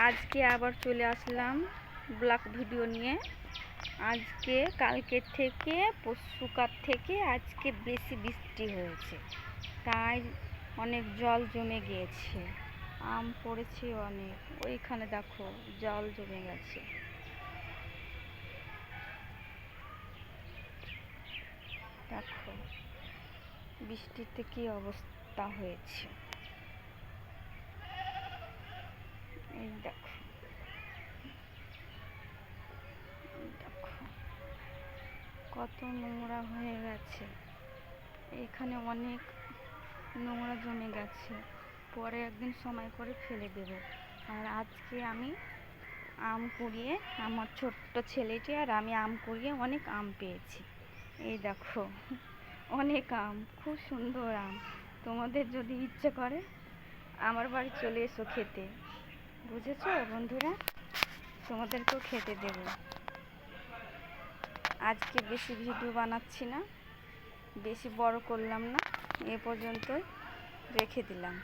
আজকে আবার চলে আসলাম ব্লগ ভিডিও নিয়ে। আজকে কালকের থেকে পরশুকার থেকে আজকে বেশি বৃষ্টি হয়েছে, তাই অনেক জল জমে গিয়েছে। আম পড়েছে অনেক, ওইখানে দেখো জল জমে গেছে। দেখো বৃষ্টিতে কি অবস্থা হয়েছে, এই দেখো কত নোংরা হয়ে গেছে। এখানে অনেক নোংরা জমে গেছে, পরে একদিন সময় করে ফেলে দেব। আর আজকে আমি আম কুড়িয়ে, আমার ছোট্ট ছেলেটি আর আমি আম কুড়িয়ে অনেক আম পেয়েছি। এই দেখো অনেক আম, খুব সুন্দর আম। তোমাদের যদি ইচ্ছে করে আমার বাড়ি চলে এসো খেতে, বুঝেছো বন্ধুরা? তোমাদেরকেও খেতে দেবো। আজকে বেশি ভিডিও বানাচ্ছি না, বেশি বড় করলাম না, এ পর্যন্তই রেখে দিলাম।